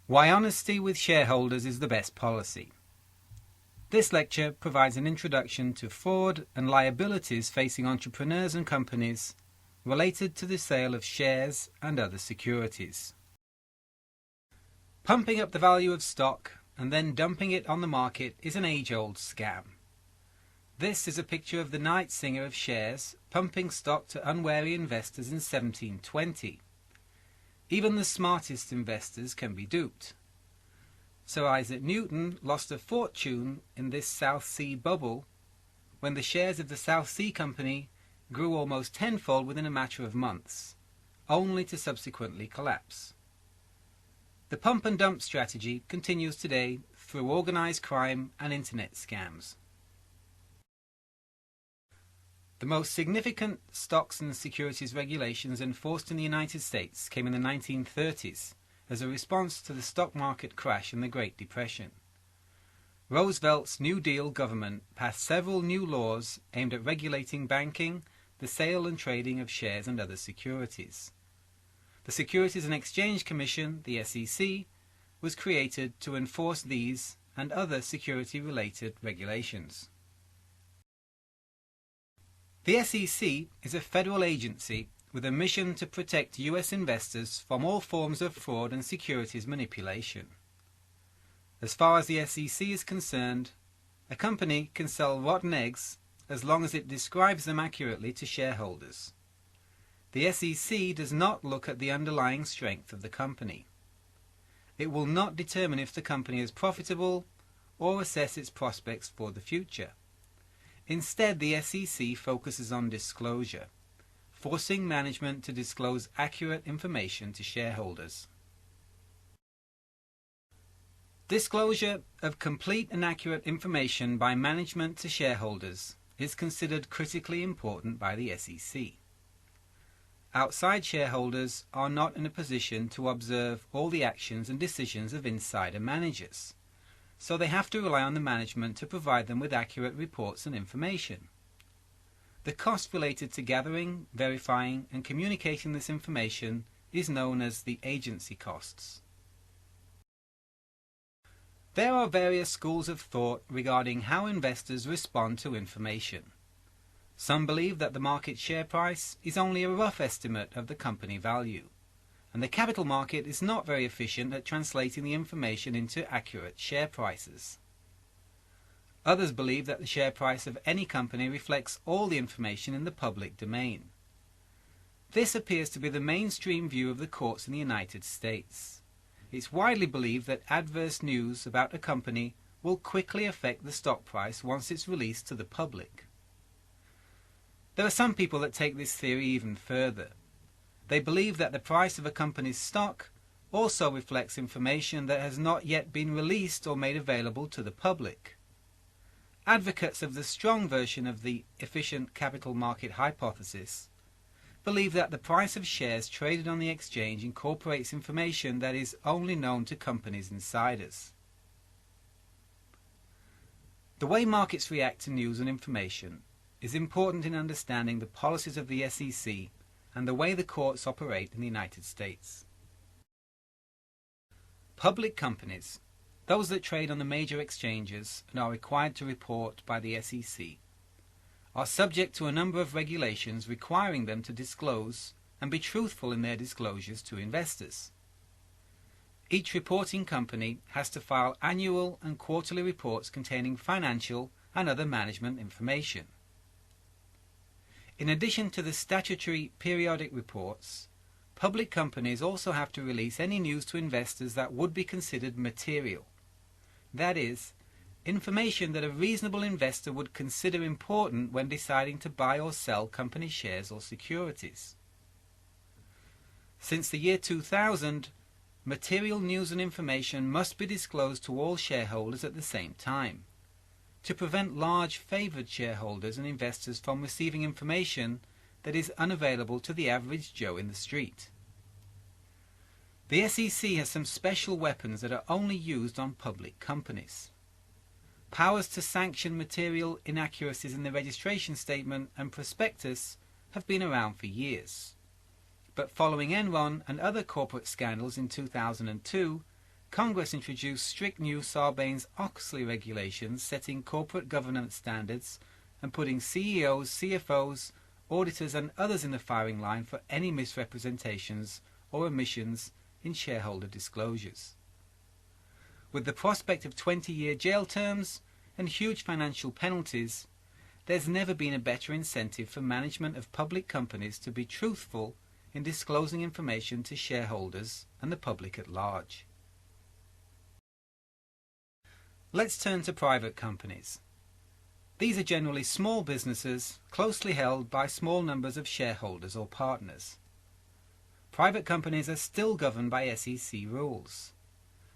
Why honesty with shareholders is the best policy. This lecture provides an introduction to fraud and liabilities facing entrepreneurs and companies related to the sale of shares and other securities. Pumping up the value of stock and then dumping it on the market is an age-old scam. This is a picture of the night singer of shares pumping stock to unwary investors in 1720. Even the smartest investors can be duped. Sir Isaac Newton lost a fortune in this South Sea bubble when the shares of the South Sea Company grew almost tenfold within a matter of months, only to subsequently collapse. The pump and dump strategy continues today through organized crime and internet scams. The most significant stocks and securities regulations enforced in the United States came in the 1930s as a response to the stock market crash in the Great Depression. Roosevelt's New Deal government passed several new laws aimed at regulating banking, the sale and trading of shares and other securities. The Securities and Exchange Commission, the SEC, was created to enforce these and other security-related regulations. The SEC is a federal agency with a mission to protect U.S. investors from all forms of fraud and securities manipulation. As far as the SEC is concerned, a company can sell rotten eggs as long as it describes them accurately to shareholders. The SEC does not look at the underlying strength of the company. It will not determine if the company is profitable or assess its prospects for the future. Instead, the SEC focuses on disclosure, forcing management to disclose accurate information to shareholders. Disclosure of complete and accurate information by management to shareholders is considered critically important by the SEC. Outside shareholders are not in a position to observe all the actions and decisions of insider managers, so they have to rely on the management to provide them with accurate reports and information. The cost related to gathering, verifying, and communicating this information is known as the agency costs. There are various schools of thought regarding how investors respond to information. Some believe that the market share price is only a rough estimate of the company value, and the capital market is not very efficient at translating the information into accurate share prices. Others believe that the share price of any company reflects all the information in the public domain. This appears to be the mainstream view of the courts in the United States. It's widely believed that adverse news about a company will quickly affect the stock price once it's released to the public. There are some people that take this theory even further. They believe that the price of a company's stock also reflects information that has not yet been released or made available to the public. Advocates of the strong version of the efficient capital market hypothesis believe that the price of shares traded on the exchange incorporates information that is only known to companies' insiders. The way markets react to news and information is important in understanding the policies of the SEC and the way the courts operate in the United States. Public companies, those that trade on the major exchanges and are required to report by the SEC, are subject to a number of regulations requiring them to disclose and be truthful in their disclosures to investors. Each reporting company has to file annual and quarterly reports containing financial and other management information. In addition to the statutory periodic reports, public companies also have to release any news to investors that would be considered material. That is, information that a reasonable investor would consider important when deciding to buy or sell company shares or securities. Since the year 2000, material news and information must be disclosed to all shareholders at the same time, to prevent large favored shareholders and investors from receiving information that is unavailable to the average Joe in the street. The SEC has some special weapons that are only used on public companies. Powers to sanction material inaccuracies in the registration statement and prospectus have been around for years. But following Enron and other corporate scandals in 2002, Congress introduced strict new Sarbanes-Oxley regulations setting corporate governance standards and putting CEOs, CFOs, auditors and others in the firing line for any misrepresentations or omissions in shareholder disclosures. With the prospect of 20-year jail terms and huge financial penalties, there's never been a better incentive for management of public companies to be truthful in disclosing information to shareholders and the public at large. Let's turn to private companies. These are generally small businesses closely held by small numbers of shareholders or partners. Private companies are still governed by SEC rules.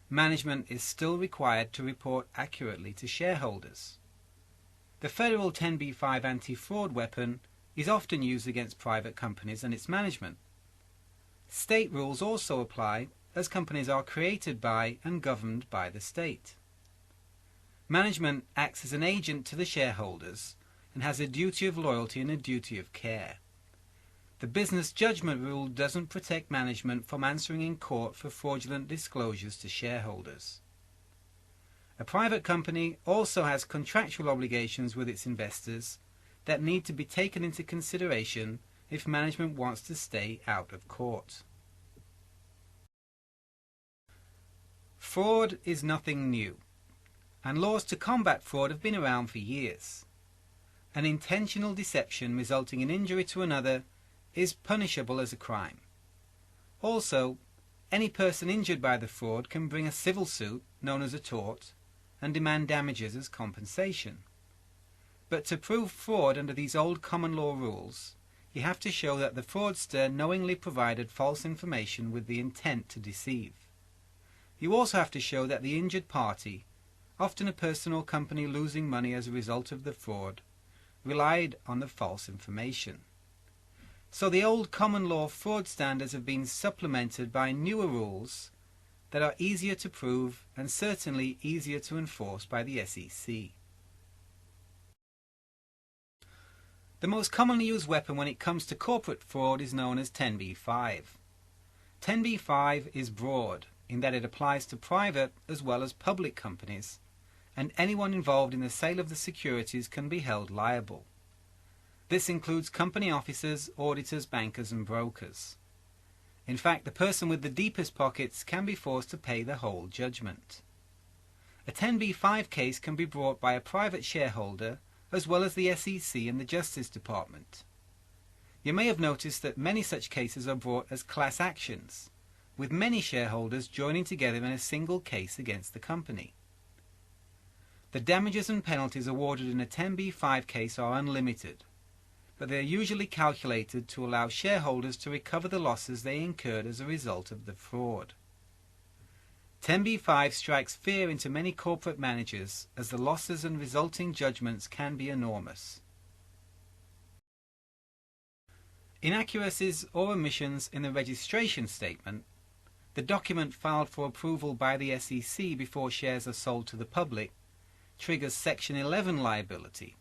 Management is still required to report accurately to shareholders. The federal 10b-5 anti-fraud weapon is often used against private companies and its management. State rules also apply, as companies are created by and governed by the state. Management acts as an agent to the shareholders and has a duty of loyalty and a duty of care. The business judgment rule doesn't protect management from answering in court for fraudulent disclosures to shareholders. A private company also has contractual obligations with its investors that need to be taken into consideration if management wants to stay out of court. Fraud is nothing new, and laws to combat fraud have been around for years. An intentional deception resulting in injury to another is punishable as a crime. Also, any person injured by the fraud can bring a civil suit, known as a tort, and demand damages as compensation. But to prove fraud under these old common law rules, you have to show that the fraudster knowingly provided false information with the intent to deceive. You also have to show that the injured party, often a person or company losing money as a result of the fraud, relied on the false information. So the old common law fraud standards have been supplemented by newer rules that are easier to prove and certainly easier to enforce by the SEC. The most commonly used weapon when it comes to corporate fraud is known as 10b-5. 10b-5 is broad in that it applies to private as well as public companies, and anyone involved in the sale of the securities can be held liable. This includes company officers, auditors, bankers and brokers. In fact, the person with the deepest pockets can be forced to pay the whole judgment. A 10b-5 case can be brought by a private shareholder as well as the SEC and the Justice Department. You may have noticed that many such cases are brought as class actions, with many shareholders joining together in a single case against the company. The damages and penalties awarded in a 10b-5 case are unlimited, but they are usually calculated to allow shareholders to recover the losses they incurred as a result of the fraud. 10b-5 strikes fear into many corporate managers as the losses and resulting judgments can be enormous. Inaccuracies or omissions in the registration statement, the document filed for approval by the SEC before shares are sold to the public, triggers Section 11 liability,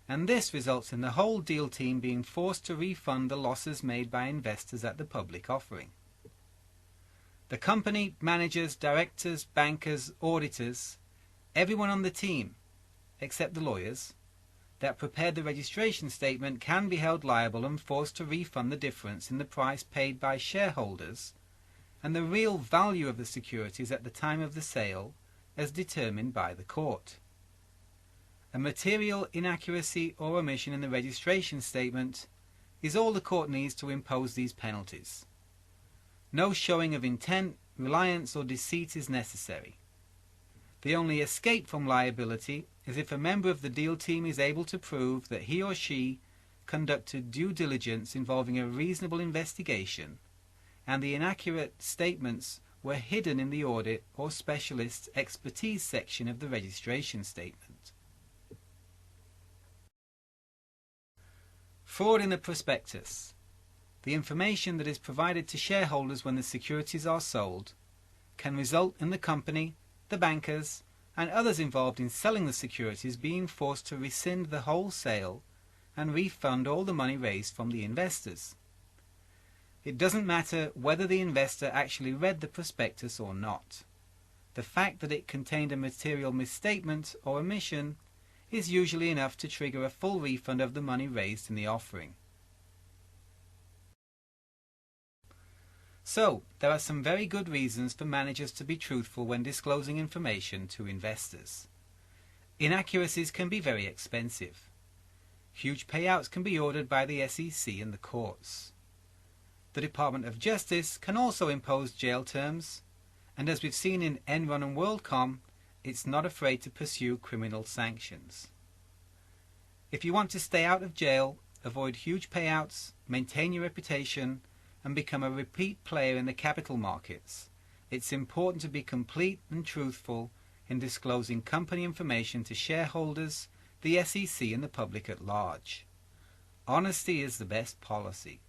and this results in the whole deal team being forced to refund the losses made by investors at the public offering. The company, managers, directors, bankers, auditors, everyone on the team, except the lawyers, that prepared the registration statement can be held liable and forced to refund the difference in the price paid by shareholders and the real value of the securities at the time of the sale as determined by the court. A material inaccuracy or omission in the registration statement is all the court needs to impose these penalties. No showing of intent, reliance or deceit is necessary. The only escape from liability is if a member of the deal team is able to prove that he or she conducted due diligence involving a reasonable investigation and the inaccurate statements were hidden in the audit or specialist's expertise section of the registration statement. Fraud in the prospectus. The information that is provided to shareholders when the securities are sold can result in the company, the bankers, and others involved in selling the securities being forced to rescind the whole sale and refund all the money raised from the investors. It doesn't matter whether the investor actually read the prospectus or not. the fact that it contained a material misstatement or omission is usually enough to trigger a full refund of the money raised in the offering. So, there are some very good reasons for managers to be truthful when disclosing information to investors. Inaccuracies can be very expensive. Huge payouts can be ordered by the SEC and the courts. The Department of Justice can also impose jail terms, and as we've seen in Enron and WorldCom, it's not afraid to pursue criminal sanctions. If you want to stay out of jail, avoid huge payouts, maintain your reputation, and become a repeat player in the capital markets, it's important to be complete and truthful in disclosing company information to shareholders, the SEC, and the public at large. Honesty is the best policy.